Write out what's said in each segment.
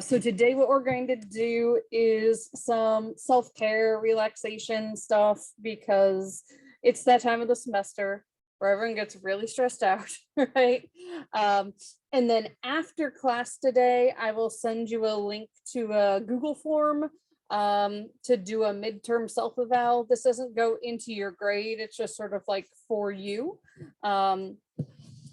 So today what we're going to do is some self-care relaxation stuff because it's that time of the semester where everyone gets really stressed out, right? And then after class today, I will send you a link to a Google form to do a midterm self-eval. This doesn't go into your grade, it's just sort of like for you.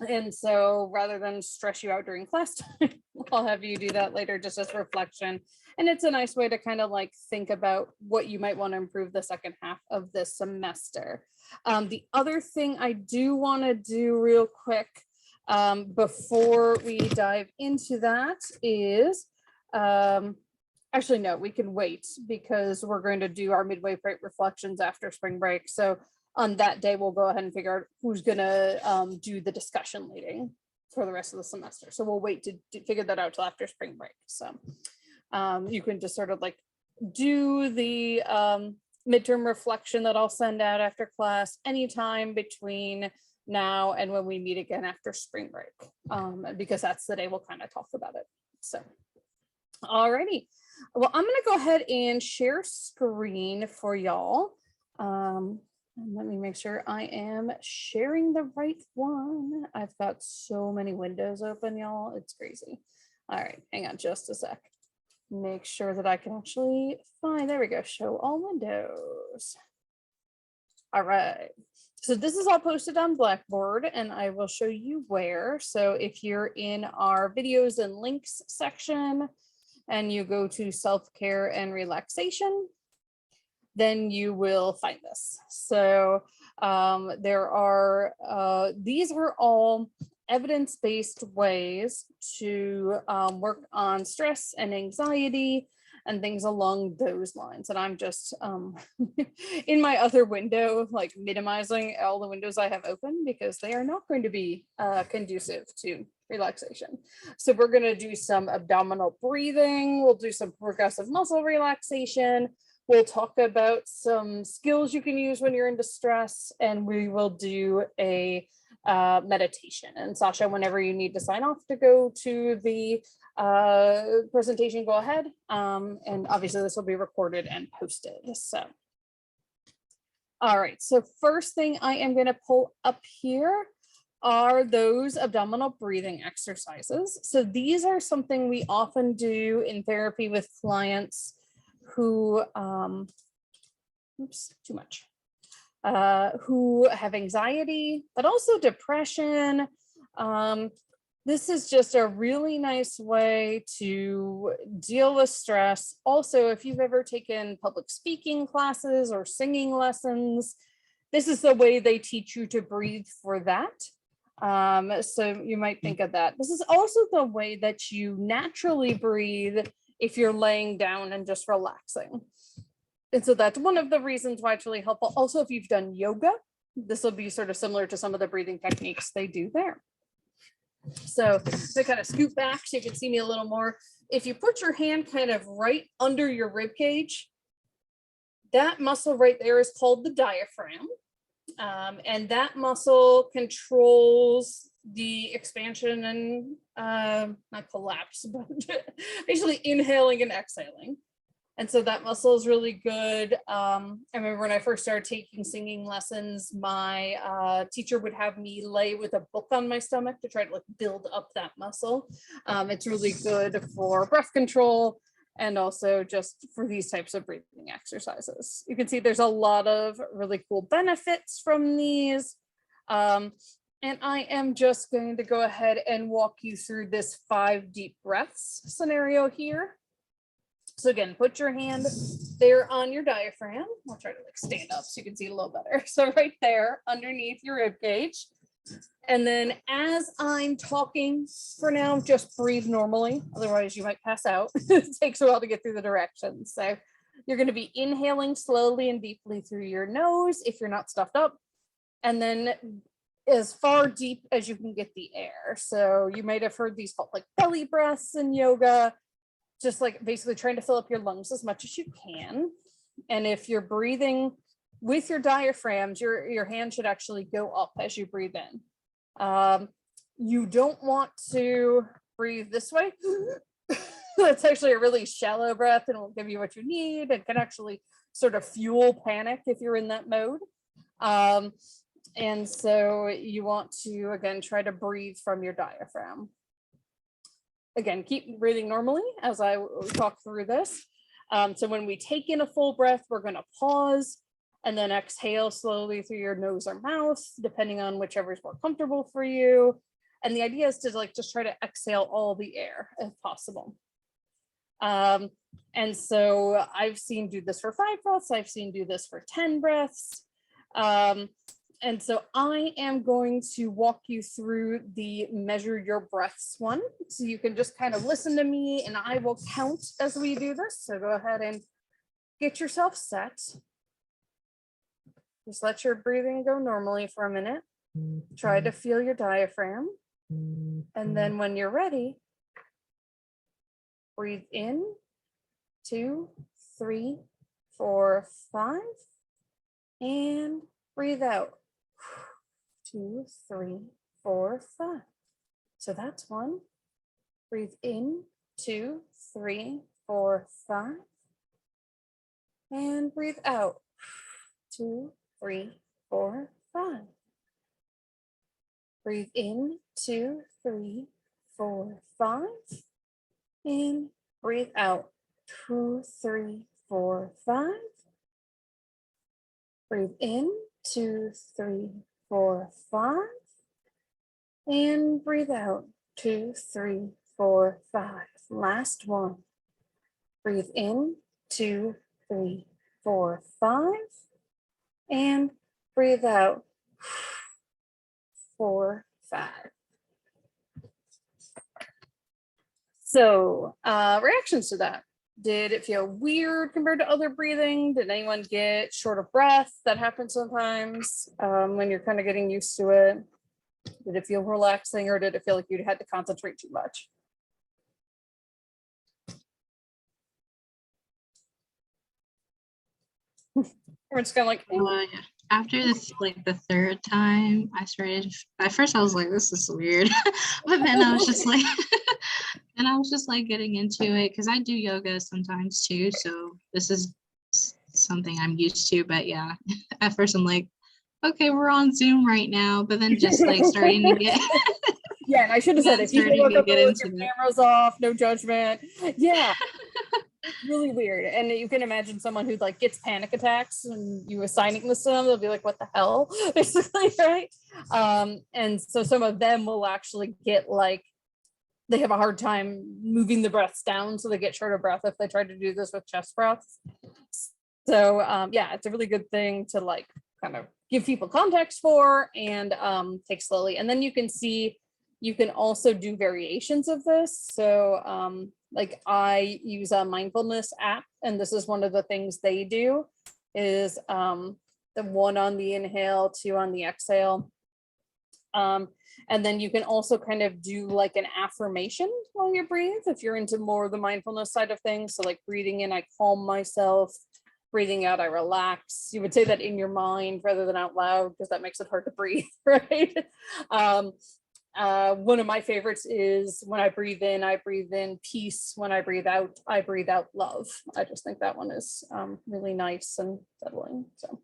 And so rather than stress you out during class time, I'll have you do that later just as reflection. And it's a nice way to kind of like think about what you might want to improve the second half of this semester. The other thing I do want to do real quick before we dive into that is, actually, no, we can wait because we're going to do our midway break reflections after spring break. So on that day, we'll go ahead and figure out who's gonna do the discussion leading for the rest of the semester. So we'll wait to figure that out till after spring break. So you can just sort of like do the midterm reflection that I'll send out after class anytime between now and when we meet again after spring break, because that's the day we'll kind of talk about it. So, alrighty. Well, I'm gonna go ahead and share screen for y'all. And let me make sure I am sharing the right one. I've got so many windows open, y'all. It's crazy. All right, hang on just a sec. Make sure that I can actually find, there we go, show all windows. All right, so this is all posted on Blackboard and I will show you where. So if you're in our videos and links section and you go to self-care and relaxation, then you will find this. So there are, these are all evidence-based ways to work on stress and anxiety and things along those lines. And I'm just in my other window, like minimizing all the windows I have open because they are not going to be conducive to relaxation. So we're gonna do some abdominal breathing. We'll do some progressive muscle relaxation. We'll talk about some skills you can use when you're in distress, and we will do a meditation. And Sasha, whenever you need to sign off to go to the presentation, go ahead. And obviously this will be recorded and posted. So, all right, so first thing I am going to pull up here are those abdominal breathing exercises. So these are something we often do in therapy with clients who, oops, too much, who have anxiety, but also depression. This is just a really nice way to deal with stress. Also, if you've ever taken public speaking classes or singing lessons, this is the way they teach you to breathe for that. So you might think of that. This is also the way that you naturally breathe if you're laying down and just relaxing. And so that's one of the reasons why it's really helpful. Also, if you've done yoga, this will be sort of similar to some of the breathing techniques they do there. So to kind of scoot back so you can see me a little more. If you put your hand kind of right under your rib cage, that muscle right there is called the diaphragm. And that muscle controls the expansion and not collapse, but basically inhaling and exhaling. And so that muscle is really good. I remember when I first started taking singing lessons, my teacher would have me lay with a book on my stomach to try to like build up that muscle. It's really good for breath control and also just for these types of breathing exercises. You can see there's a lot of really cool benefits from these. And I am just going to go ahead and walk you through this 5 deep breaths scenario here. So again, put your hand there on your diaphragm. I'll try to like stand up so you can see it a little better. So right there underneath your rib cage. And then as I'm talking for now, just breathe normally. Otherwise you might pass out. It takes a while to get through the directions. So you're going to be inhaling slowly and deeply through your nose if you're not stuffed up. And then as far deep as you can get the air. So you might have heard these called like belly breaths in yoga, just like basically trying to fill up your lungs as much as you can. And if you're breathing with your diaphragms, your hand should actually go up as you breathe in. You don't want to breathe this way. That's actually a really shallow breath and will give you what you need and can actually sort of fuel panic if you're in that mode. And so you want to, again, try to breathe from your diaphragm. Again, keep breathing normally as I talk through this. So when we take in a full breath, we're going to pause and then exhale slowly through your nose or mouth, depending on whichever is more comfortable for you. And the idea is to like just try to exhale all the air if possible. And so I've seen do this for 5 breaths. I've seen do this for 10 breaths. And so I am going to walk you through the measure your breaths one. So you can just kind of listen to me and I will count as we do this. So go ahead and get yourself set. Just let your breathing go normally for a minute. Try to feel your diaphragm. And then when you're ready, breathe in, 2, 3, 4, 5, and breathe out. 2, 3, 4, 5. So that's 1. Breathe in, 2, 3, 4, 5. And breathe out. 2, 3, 4, 5. Breathe in, 2, 3, 4, 5. And breathe out. 2, 3, 4, 5. Breathe in, 2, 3, 4, 5. And breathe out. 2, 3, 4, 5. Last one. Breathe in, 2, 3, 4, 5. And breathe out. 4, 5. So reactions to that. Did it feel weird compared to other breathing? Did anyone get short of breath? That happens sometimes when you're kind of getting used to it. Did it feel relaxing or did it feel like you had to concentrate too much? We're just kind of like, after this, like the third time I started, at first I was like, this is weird. But then I was just like, and I was just like getting into it because I do yoga sometimes too. So this is something I'm used to. But yeah, at first I'm like, okay, we're on Zoom right now. But then just like starting to get. Yeah, and I should have said, if you can look up with your cameras off, no judgment. Yeah. It's really weird. And you can imagine someone who like gets panic attacks and you assigning this to them, they'll be like, what the hell? Basically, right? And so some of them will actually get like, they have a hard time moving the breaths down. So they get short of breath if they try to do this with chest breaths. So yeah, it's a really good thing to like kind of give people context for and take slowly. And then you can see, you can also do variations of this. So like I use a mindfulness app, and this is one of the things they do is the 1 on the inhale, 2 on the exhale. And then you can also kind of do like an affirmation while you breathe, if you're into more of the mindfulness side of things. So like breathing in, I calm myself. Breathing out, I relax. You would say that in your mind rather than out loud because that makes it hard to breathe, right? One of my favorites is when I breathe in peace. When I breathe out love. I just think that one is really nice and settling. So,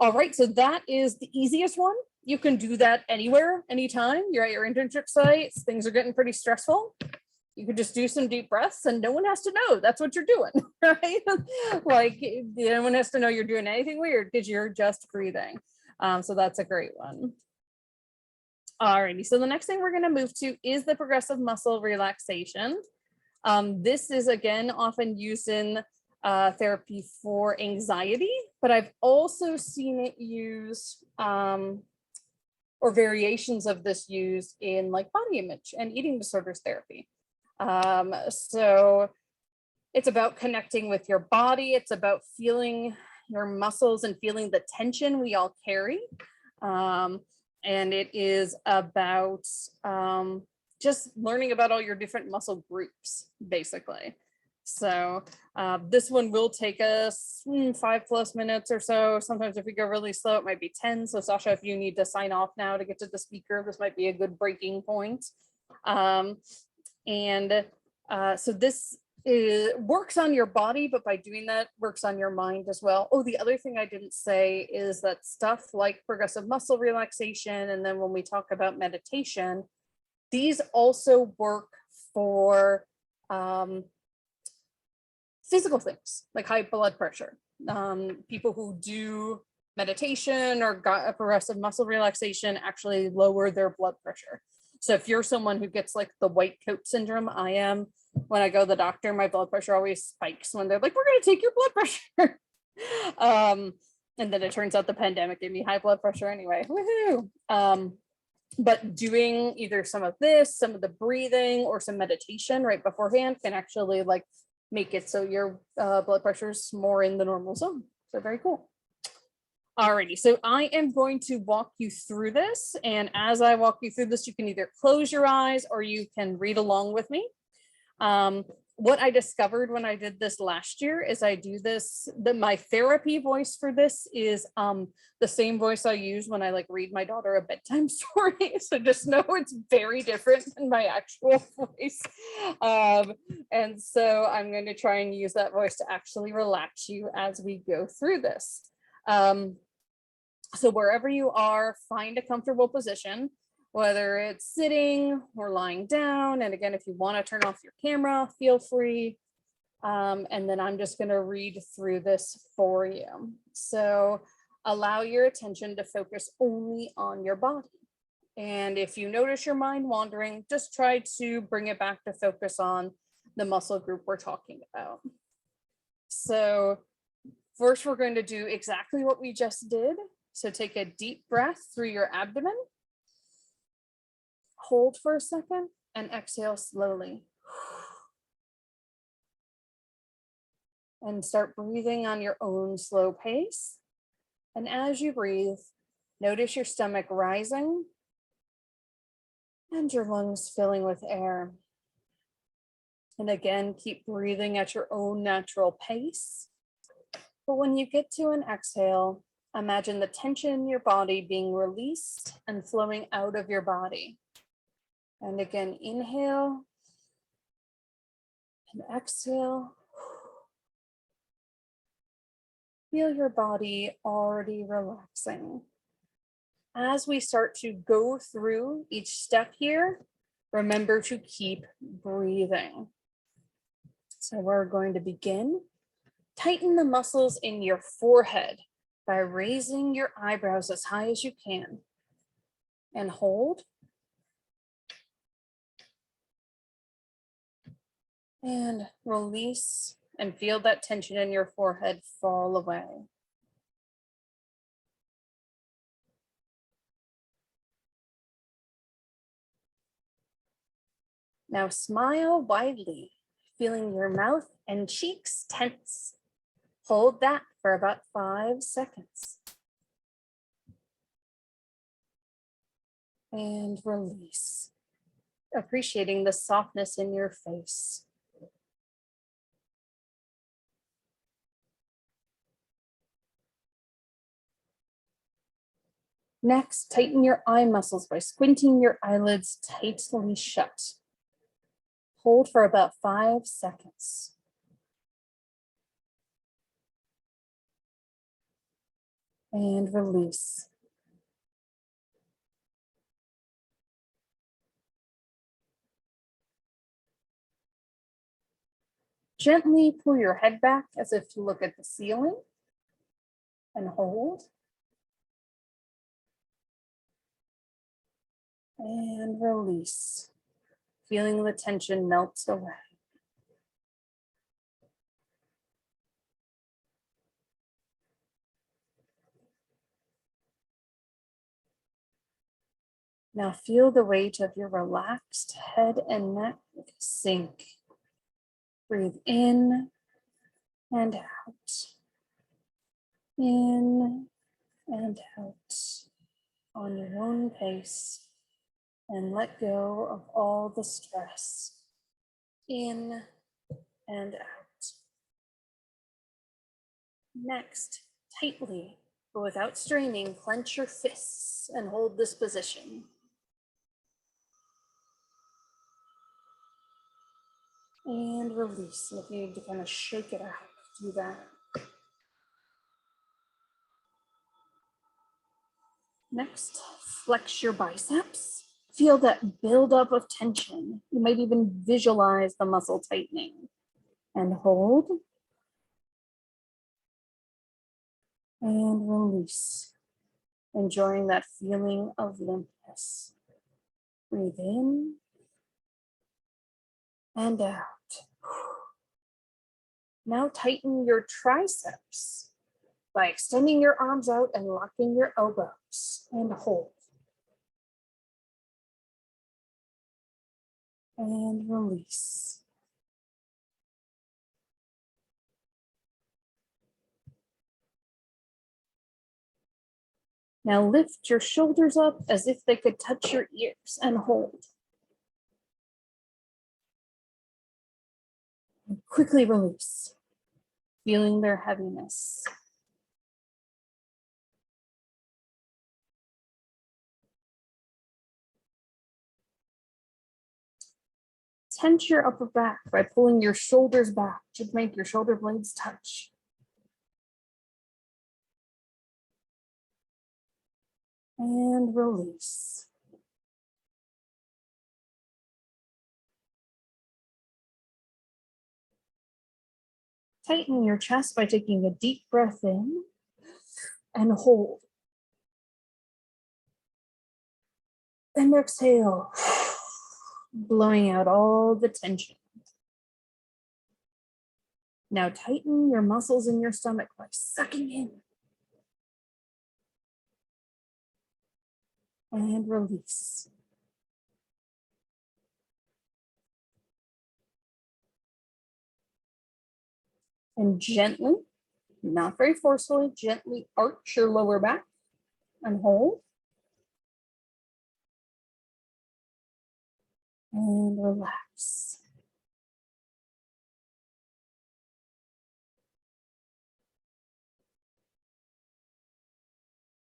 all right, so that is the easiest one. You can do that anywhere, anytime. You're at your internship sites, things are getting pretty stressful. You could just do some deep breaths and no one has to know that's what you're doing, right? Like no one has to know you're doing anything weird because you're just breathing. So that's a great one. Alrighty, so the next thing we're going to move to is the progressive muscle relaxation. This is again often used in therapy for anxiety, but I've also seen it used or variations of this used in like body image and eating disorders therapy. So it's about connecting with your body. It's about feeling your muscles and feeling the tension we all carry. And it is about just learning about all your different muscle groups, basically. So this one will take us 5+ minutes or so. Sometimes if we go really slow, it might be 10. So Sasha, if you need to sign off now to get to the speaker, this might be a good breaking point. And So this works on your body, but by doing that, works on your mind as well. Oh, the other thing I didn't say is that stuff like progressive muscle relaxation, and then when we talk about meditation, these also work for physical things like high blood pressure. People who do meditation or got progressive muscle relaxation actually lower their blood pressure. So if you're someone who gets like the white coat syndrome, I am, when I go to the doctor, my blood pressure always spikes when they're like, we're going to take your blood pressure. And then it turns out the pandemic gave me high blood pressure anyway. Woohoo. But doing either some of this, some of the breathing, or some meditation right beforehand can actually like make it so your blood pressure is more in the normal zone. So very cool. Alrighty, so I am going to walk you through this. And as I walk you through this, you can either close your eyes or you can read along with me. What I discovered when I did this last year is I do this, my therapy voice for this is the same voice I use when I like read my daughter a bedtime story. So just know it's very different than my actual voice. And so I'm going to try and use that voice to actually relax you as we go through this. So wherever you are, find a comfortable position, whether it's sitting or lying down. And again, if you want to turn off your camera, feel free. And then I'm just going to read through this for you. So allow your attention to focus only on your body. And if you notice your mind wandering, just try to bring it back to focus on the muscle group we're talking about. So first, we're going to do exactly what we just did. So take a deep breath through your abdomen. Hold for a second and exhale slowly. And start breathing on your own slow pace. And as you breathe, notice your stomach rising and your lungs filling with air. And again, keep breathing at your own natural pace. But when you get to an exhale, imagine the tension in your body being released and flowing out of your body. And again, inhale and exhale. Feel your body already relaxing. As we start to go through each step here, remember to keep breathing. So we're going to begin. Tighten the muscles in your forehead by raising your eyebrows as high as you can. And hold. And release and feel that tension in your forehead fall away. Now smile widely, feeling your mouth and cheeks tense. Hold that for about 5 seconds. And release, appreciating the softness in your face. Next, tighten your eye muscles by squinting your eyelids tightly shut. Hold for about 5 seconds. And release. Gently pull your head back as if to look at the ceiling and hold. And release, feeling the tension melt away. Now feel the weight of your relaxed head and neck sink. Breathe in and out. In and out on your own pace. And let go of all the stress. In and out. Next, tightly, but without straining, clench your fists and hold this position. And release. And if you need to kind of shake it out, do that. Next, flex your biceps. Feel that buildup of tension. You might even visualize the muscle tightening. And hold. And release. Enjoying that feeling of limpness. Breathe in and out. Now tighten your triceps by extending your arms out and locking your elbows, and hold. And release. Now lift your shoulders up as if they could touch your ears and hold. And quickly release, feeling their heaviness. Tense your upper back by pulling your shoulders back to make your shoulder blades touch. And release. Tighten your chest by taking a deep breath in and hold. And exhale, blowing out all the tension. Now tighten your muscles in your stomach by sucking in. And release. And gently, not very forcefully, gently arch your lower back and hold. And relax.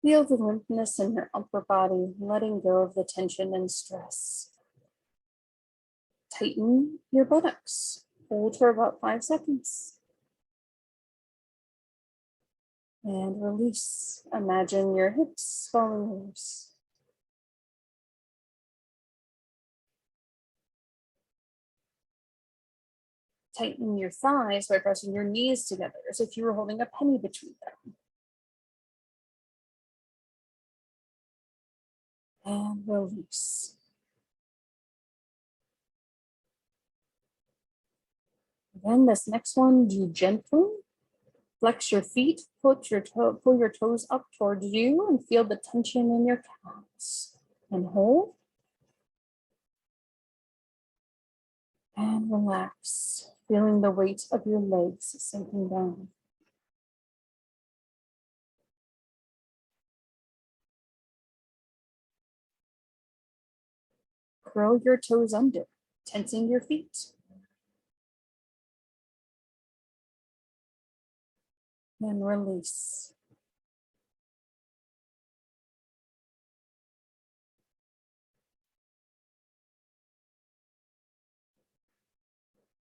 Feel the limpness in your upper body, letting go of the tension and stress. Tighten your buttocks. Hold for about 5 seconds. And release. Imagine your hips falling loose. Tighten your thighs by pressing your knees together as if you were holding a penny between them. And release. Then this next one, do gently. Flex your feet, pull your toes up towards you and feel the tension in your calves. And hold. And relax, feeling the weight of your legs sinking down. Curl your toes under, tensing your feet. And release.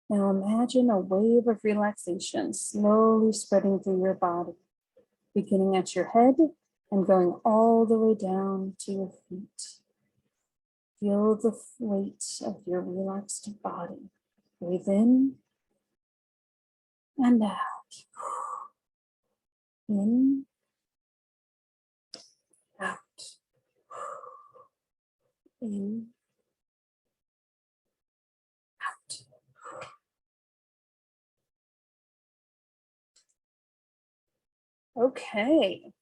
Now imagine a wave of relaxation slowly spreading through your body, beginning at your head and going all the way down to your feet. Feel the weight of your relaxed body. Breathe in and out. In, out. In, out. Okay.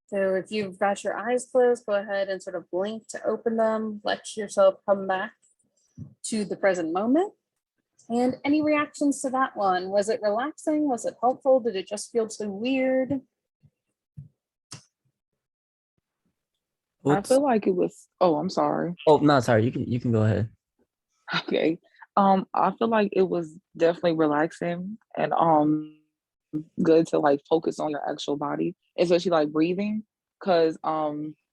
So if you've got your eyes closed, go ahead and sort of blink to open them. Let yourself come back to the present moment. And any reactions to that one? Was it relaxing? Was it helpful? Did it just feel too weird? I feel like it was, oh, I'm sorry. Oh, no, sorry. You can go ahead. Okay. I feel like it was definitely relaxing and good to like focus on your actual body, especially like breathing. Cause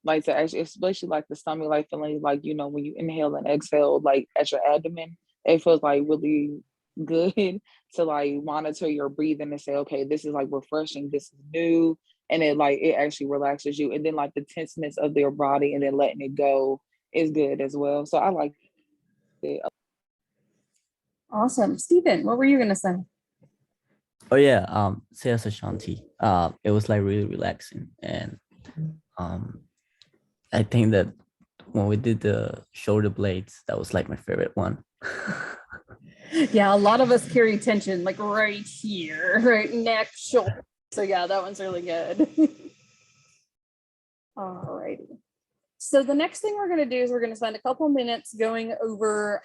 like to actually, especially like the stomach, like feeling like, you know, when you inhale and exhale, like at your abdomen, it feels like really good to like monitor your breathing and say, okay, this is like refreshing, this is new, and it actually relaxes you. And then like the tenseness of their body and then letting it go is good as well. So I like it. Awesome. Stephen, what were you gonna say? Oh yeah, Sales Ashanti. It was like really relaxing, and um, I think that when we did the shoulder blades, that was like my favorite one. Yeah, a lot of us carry tension like right here, right neck, shoulder. So yeah, that one's really good. Alrighty. So the next thing we're going to do is we're going to spend a couple minutes going over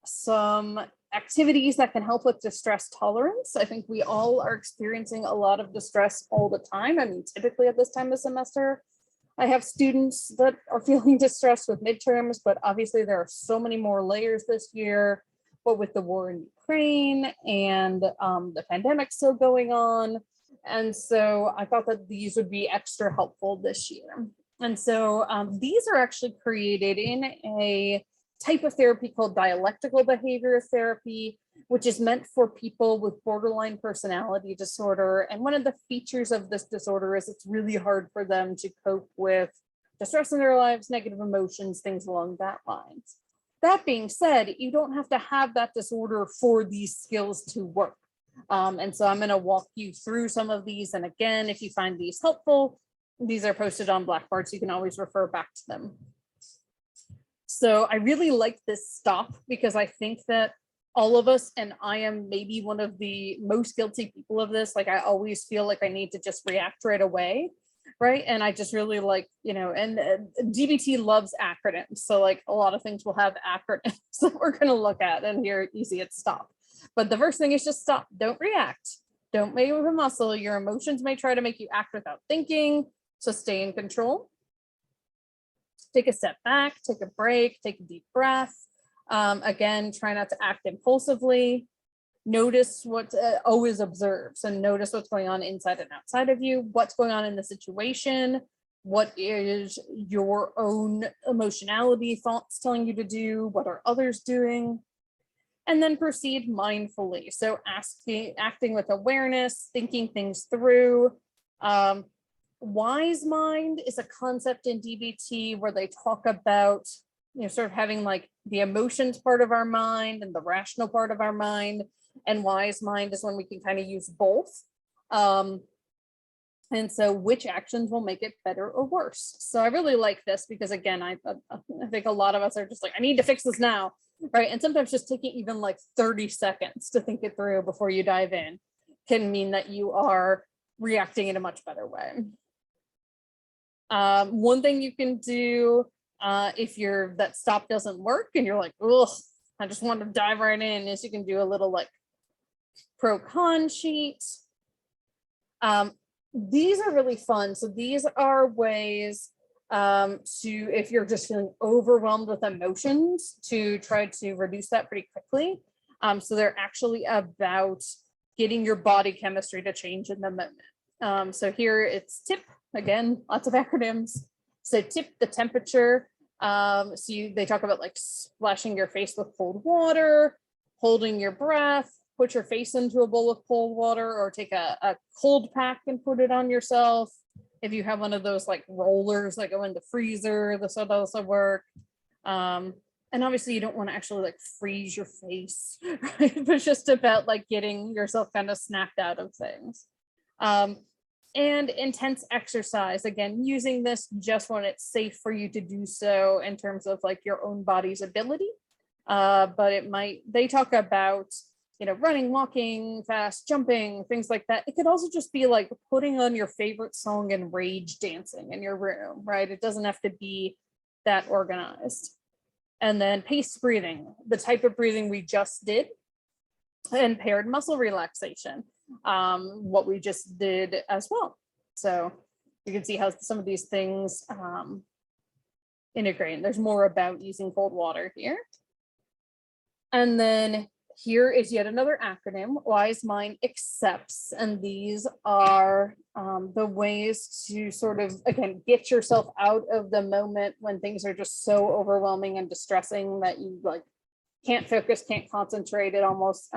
some activities that can help with distress tolerance. I think we all are experiencing a lot of distress all the time. I mean, typically at this time of semester, I have students that are feeling distressed with midterms, but obviously there are so many more layers this year, but with the war in Ukraine and the pandemic still going on. And so I thought that these would be extra helpful this year. And so these are actually created in a type of therapy called dialectical behavior therapy, which is meant for people with borderline personality disorder. And one of the features of this disorder is it's really hard for them to cope with distress in their lives, negative emotions, things along that lines. That being said, you don't have to have that disorder for these skills to work. And so I'm going to walk you through some of these. And again, if you find these helpful, these are posted on Blackboard, so you can always refer back to them. So I really like this stop because I think that all of us, and I am maybe one of the most guilty people of this, like I always feel like I need to just react right away, right? And I just really like, and DBT loves acronyms. So like a lot of things will have acronyms that we're going to look at, and here you see it stop. But the first thing is just stop, don't react, don't move a muscle. Your emotions may try to make you act without thinking, so stay in control. Take a step back, take a break, take a deep breath. Again, try not to act impulsively. Notice what, always observe. So notice what's going on inside and outside of you, what's going on in the situation, what is your own emotionality, thoughts telling you to do, what are others doing, and then proceed mindfully. So acting with awareness, thinking things through. Wise mind is a concept in DBT where they talk about, sort of having like the emotions part of our mind and the rational part of our mind. And wise mind is when we can kind of use both. And so which actions will make it better or worse? So I really like this because again, I think a lot of us are just like, I need to fix this now, right? And sometimes just taking even like 30 seconds to think it through before you dive in can mean that you are reacting in a much better way. One thing you can do if that stop doesn't work and you're like, ugh, I just want to dive right in, is you can do a little like pro-con sheet. These are really fun. So these are ways if you're just feeling overwhelmed with emotions, to try to reduce that pretty quickly. So they're actually about getting your body chemistry to change in the moment. So here it's TIP, again, lots of acronyms. So TIP, the temperature. They talk about like splashing your face with cold water, holding your breath, put your face into a bowl of cold water, or take a cold pack and put it on yourself. If you have one of those like rollers that go in the freezer, this would also work. And obviously you don't want to actually like freeze your face, right? But it's just about like getting yourself kind of snapped out of things. And intense exercise, again, using this just when it's safe for you to do so in terms of like your own body's ability. But they talk about, running, walking, fast, jumping, things like that. It could also just be like putting on your favorite song and rage dancing in your room, right? It doesn't have to be that organized. And then paced breathing, the type of breathing we just did, and paired muscle relaxation, what we just did as well. So you can see how some of these things integrate. There's more about using cold water here. And then here is yet another acronym, Wise Mind Accepts. And these are the ways to sort of, again, get yourself out of the moment when things are just so overwhelming and distressing that you like can't focus, can't concentrate. It almost,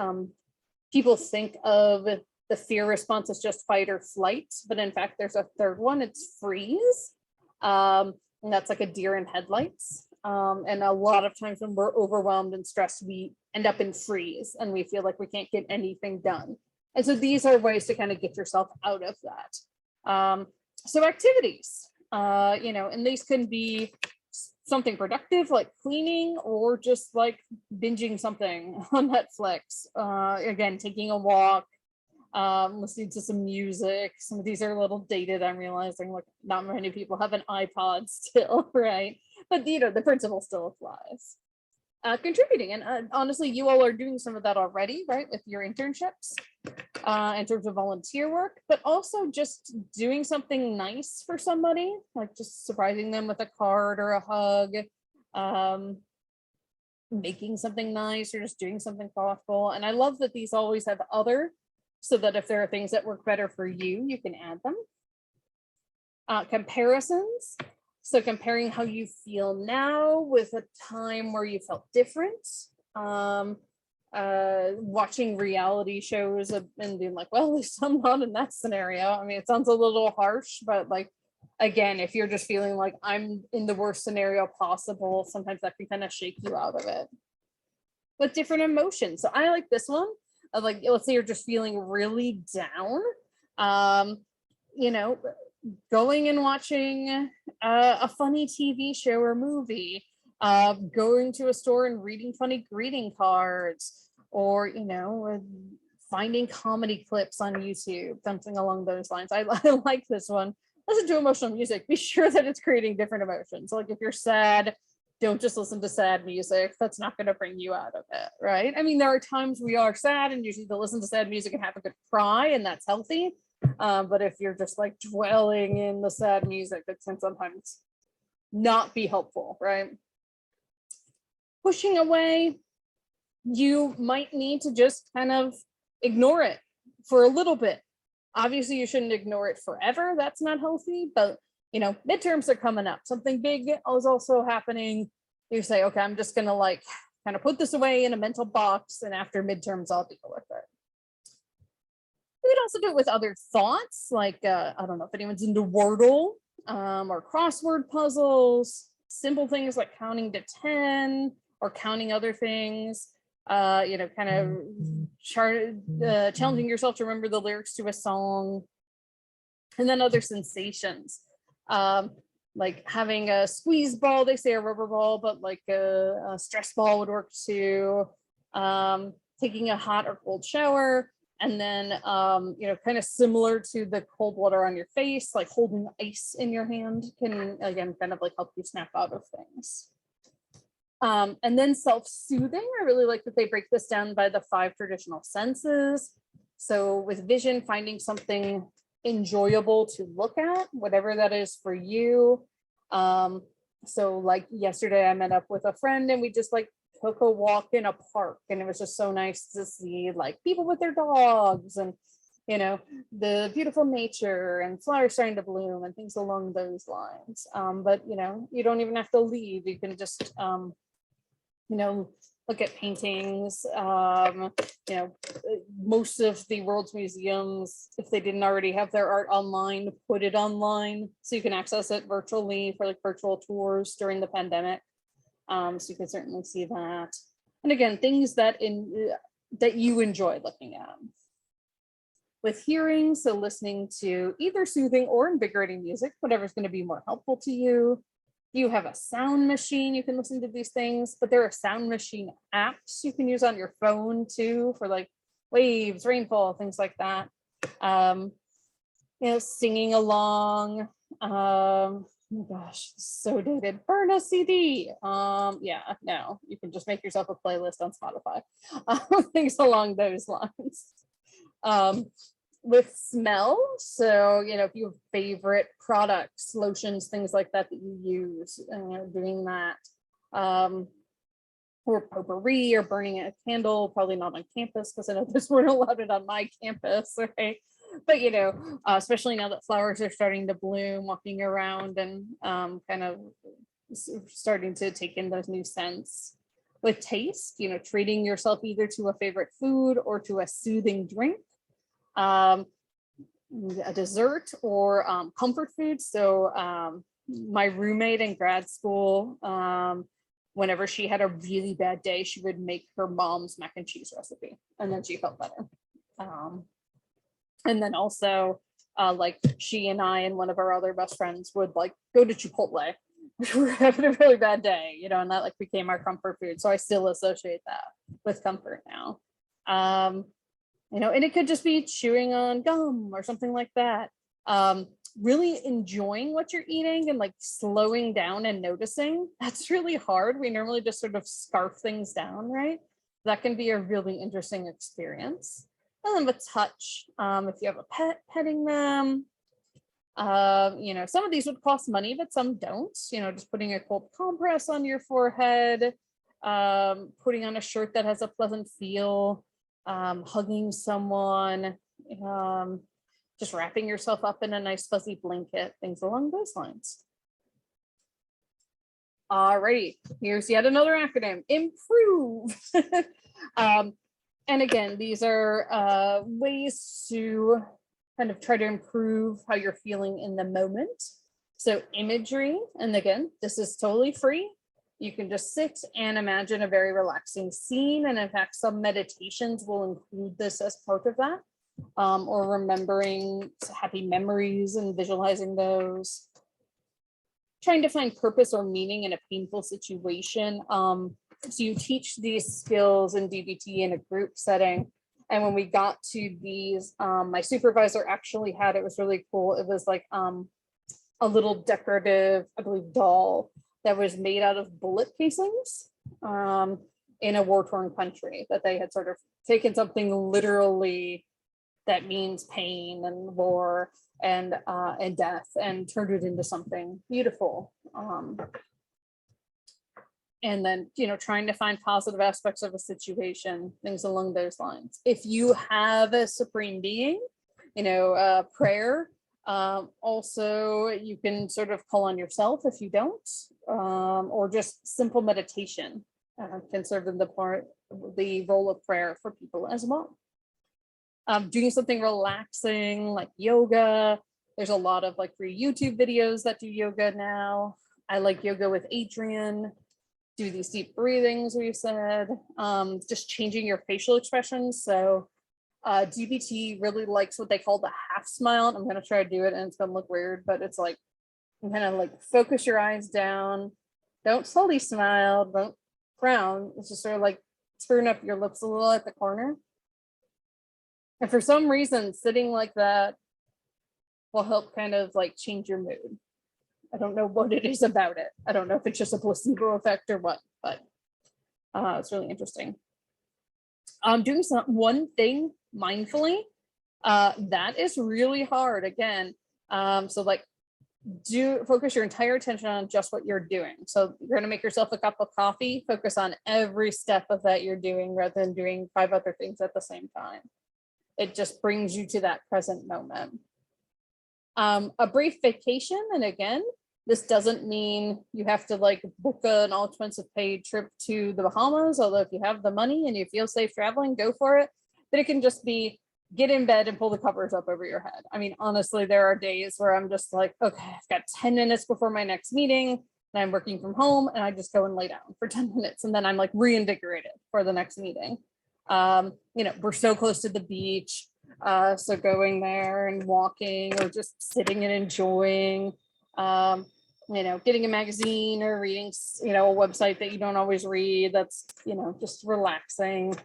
people think of the fear response as just fight or flight, but in fact, there's a third one, it's freeze. And that's like a deer in headlights. And a lot of times when we're overwhelmed and stressed, we end up in freeze and we feel like we can't get anything done. And so these are ways to kind of get yourself out of that. So activities, and these can be something productive like cleaning, or just like binging something on Netflix. Again, taking a walk, listening to some music. Some of these are a little dated, I'm realizing, like not many people have an iPod still, right? But the principle still applies. Contributing, and honestly, you all are doing some of that already, right, with your internships, in terms of volunteer work, but also just doing something nice for somebody, like just surprising them with a card or a hug, making something nice, or just doing something thoughtful. And I love that these always have other, so that if there are things that work better for you, you can add them. Comparisons. So comparing how you feel now with a time where you felt different. Watching reality shows and being like, well, at least I'm not in that scenario. I mean, it sounds a little harsh, but like, again, if you're just feeling like I'm in the worst scenario possible, sometimes that can kind of shake you out of it. With different emotions. So I like this one. Of like, let's say you're just feeling really down. Going and watching a funny TV show or movie, going to a store and reading funny greeting cards, or finding comedy clips on YouTube, something along those lines. I like this one. Listen to emotional music. Be sure that it's creating different emotions. Like if you're sad, don't just listen to sad music. That's not going to bring you out of it, right? I mean, there are times we are sad and usually to listen to sad music and have a good cry, and that's healthy. But if you're just like dwelling in the sad music, that can sometimes not be helpful, right? Pushing away, you might need to just kind of ignore it for a little bit. Obviously, you shouldn't ignore it forever. That's not healthy, but midterms are coming up. Something big is also happening. You say, okay, I'm just gonna like kind of put this away in a mental box, and after midterms, I'll deal with it. You could also do it with other thoughts, like I don't know if anyone's into Wordle, or crossword puzzles, simple things like counting to 10 or counting other things. Kind of challenging yourself to remember the lyrics to a song. And then other sensations, like having a squeeze ball, they say a rubber ball, but like a stress ball would work too. Taking a hot or cold shower, and then kind of similar to the cold water on your face, like holding ice in your hand can again kind of like help you snap out of things. And then self-soothing, I really like that they break this down by the 5 traditional senses. So with vision, finding something enjoyable to look at, whatever that is for you. So like yesterday I met up with a friend and we just like took a walk in a park, and it was just so nice to see like people with their dogs and the beautiful nature and flowers starting to bloom and things along those lines. But you don't even have to leave. You can just look at paintings. Most of the world's museums, if they didn't already have their art online, put it online so you can access it virtually for like virtual tours during the pandemic. So you can certainly see that. And again, things that you enjoy looking at. With hearing, so listening to either soothing or invigorating music, whatever's going to be more helpful to you. You have a sound machine, you can listen to these things, but there are sound machine apps you can use on your phone too for like waves, rainfall, things like that. Singing along. Gosh, so dated. Burn a CD. Yeah, no, you can just make yourself a playlist on Spotify. Things along those lines. With smell, so if you have favorite products, lotions, things like that you use, doing that. Or potpourri or burning a candle, probably not on campus because I know this weren't allowed it on my campus, right? But especially now that flowers are starting to bloom, walking around and kind of starting to take in those new scents. with taste, you know, treating yourself either to a favorite food or to a soothing drink, a dessert, or comfort food. So my roommate in grad school, whenever she had a really bad day, she would make her mom's mac and cheese recipe, and then she felt better. And then also, like she and I and one of our other best friends would like go to Chipotle. We were having a really bad day, you know, and that like became our comfort food. So I still associate that with comfort now. You know, and it could just be chewing on gum or something like that. Really enjoying what you're eating and like slowing down and noticing. That's really hard. We normally just sort of scarf things down, right? That can be a really interesting experience. And then with touch, if you have a pet, petting them. You know, some of these would cost money, but some don't. You know, just putting a cold compress on your forehead, putting on a shirt that has a pleasant feel, hugging someone, just wrapping yourself up in a nice fuzzy blanket, things along those lines. All right, here's yet another acronym, improve. And again, these are ways to kind of try to improve how you're feeling in the moment. So imagery, and again, this is totally free. You can just sit and imagine a very relaxing scene. And in fact, some meditations will include this as part of that, or remembering happy memories and visualizing those. Trying to find purpose or meaning in a painful situation. So you teach these skills in DBT in a group setting. And when we got to these, my supervisor actually had, it was really cool. It was like a little decorative, I believe, doll that was made out of bullet casings in a war-torn country, that they had sort of taken something literally that means pain and war and death and turned it into something beautiful. And then, you know, trying to find positive aspects of a situation, things along those lines. If you have a supreme being, you know, prayer, also you can sort of call on yourself if you don't, or just simple meditation can serve in the role of prayer for people as well. Doing something relaxing like yoga. There's a lot of like free YouTube videos that do yoga now. I like yoga with Adriene. Do these deep breathings we said, just changing your facial expressions. So DBT really likes what they call the half smile. I'm gonna try to do it and it's gonna look weird, but it's like, you kind of like focus your eyes down. Don't slowly smile, don't frown. It's just sort of like turn up your lips a little at the corner. And for some reason, sitting like that will help kind of like change your mood. I don't know what it is about it. I don't know if it's just a placebo effect or what, but it's really interesting. Doing one thing mindfully, that is really hard again. So like focus your entire attention on just what you're doing. So you're gonna make yourself a cup of coffee, focus on every step of that you're doing rather than doing 5 other things at the same time. It just brings you to that present moment. A brief vacation, and again, this doesn't mean you have to like book an all expensive paid trip to the Bahamas, although if you have the money and you feel safe traveling, go for it. But it can just be get in bed and pull the covers up over your head. I mean, honestly, there are days where I'm just like, okay, I've got 10 minutes before my next meeting and I'm working from home and I just go and lay down for 10 minutes and then I'm like reinvigorated for the next meeting. You know, we're so close to the beach. So going there and walking or just sitting and enjoying, you know, getting a magazine or reading, you know, a website that you don't always read. That's, you know, just relaxing.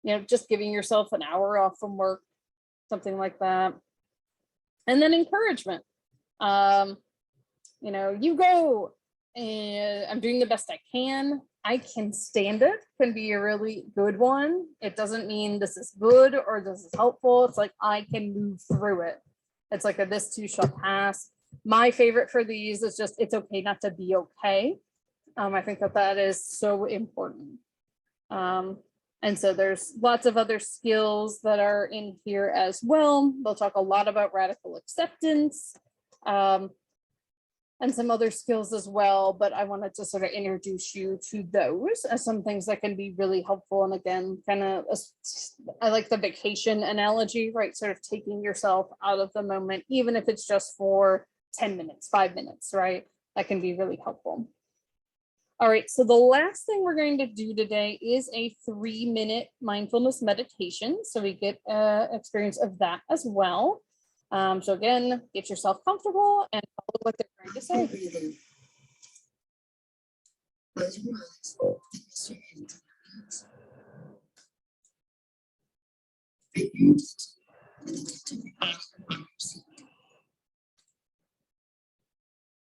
You know, just giving yourself an hour off from work, something like that. And then encouragement. You know, you go and I'm doing the best I can. I can stand it can be a really good one. It doesn't mean this is good or this is helpful. It's like I can move through it. It's like this too shall pass. My favorite for these is just it's okay not to be okay. I think that is so important. And so there's lots of other skills that are in here as well. They'll talk a lot about radical acceptance. and some other skills as well, but I wanted to sort of introduce you to those as some things that can be really helpful. And again, kind of, I like the vacation analogy, right? Sort of taking yourself out of the moment, even if it's just for 10 minutes, 5 minutes, right? That can be really helpful. All right, so the last thing we're going to do today is a 3-minute mindfulness meditation. So we get experience of that as well. So again, get yourself comfortable and follow what they're trying to say. Close your eyes and rest your hands on your knees. Bring your attention to the tip of your body on your seat.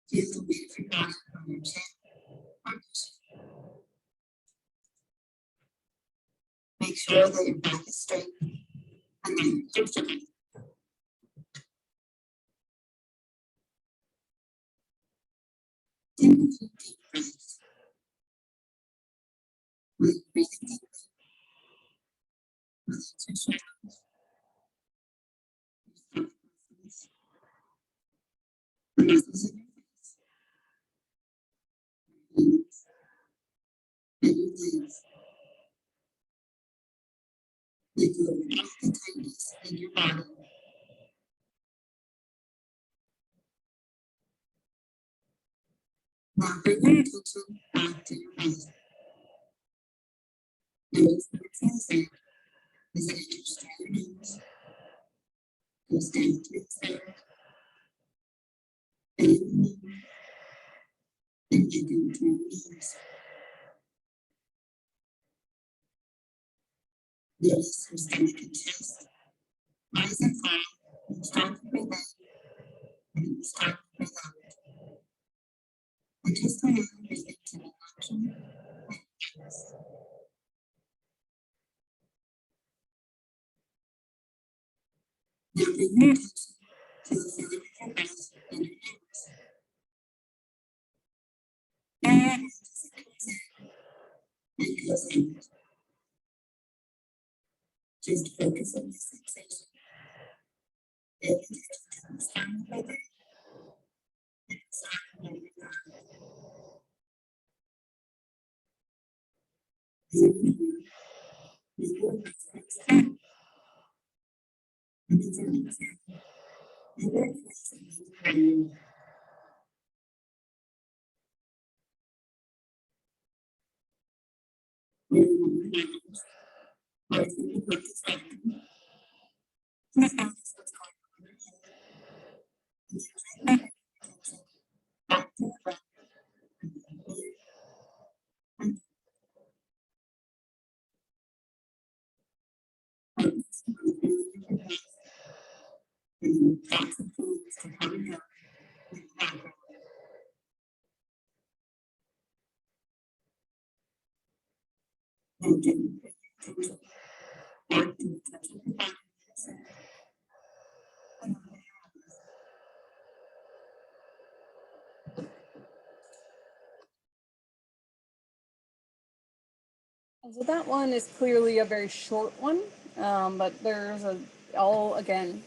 Feel the weight of your body on your chin or your seat. Make sure that your back is straight and then lift your leg. Take a few deep breaths. When you breathe deeply, relax your shoulders, your muscles, the muscles in your face, your hands, and your legs. Let go of all the tightness in your body. Now bring your attention back to your breath. Notice where it feels there as it enters through your nose, goes down through the throat, and in the middle, and ending through your ears. Notice your stomach and chest rise and fall when you start to breathe in and when you start to breathe out. And just allow breathing to be natural and effortless. Now bring your attention to the feeling of your breath in your hands. And as it comes in and goes out. Just focus on the sensation. Pay attention to the sound of breathing and the sound of your body. As you breathe, your breath extend. And as you exhale, your breath extends down. Everyone remembers, both in the focus button, just notice what's going on in your head. And just bring back your attention back to the breath. And then breathe. And focus on the feeling of your breath. And then thoughts and feelings can come and go in the background. And then bring your attention back to the touch of your body. And on your hands. And so that one is clearly a very short one, but there's a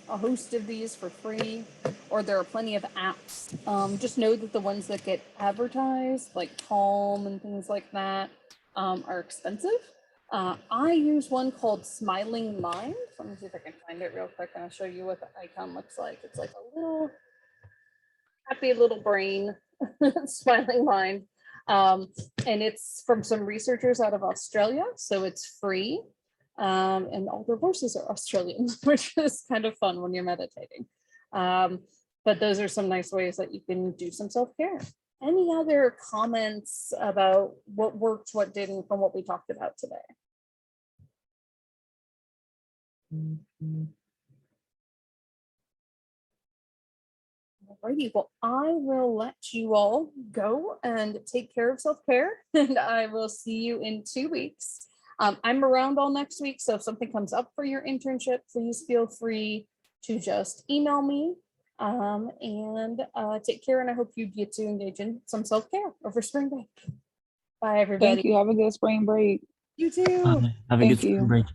host of these for free, or there are plenty of apps. Just know that the ones that get advertised, like Calm and things like that, are expensive. I use one called Smiling Mind. Let me see if I can find it real quick and I'll show you what the icon looks like. It's like a little happy little brain, smiling mind. And it's from some researchers out of Australia, so it's free. And all their voices are Australian, which is kind of fun when you're meditating. But those are some nice ways that you can do some self-care. Any other comments about what worked, what didn't from what we talked about today? Alrighty, well, I will let you all go and take care of self-care, and I will see you in 2 weeks. I'm around all next week, so if something comes up for your internship, please feel free to just email me. And take care, and I hope you get to engage in some self-care over spring break. Bye, everybody. Thank you. Have a good spring break. You too. Have a Thank good you. spring break.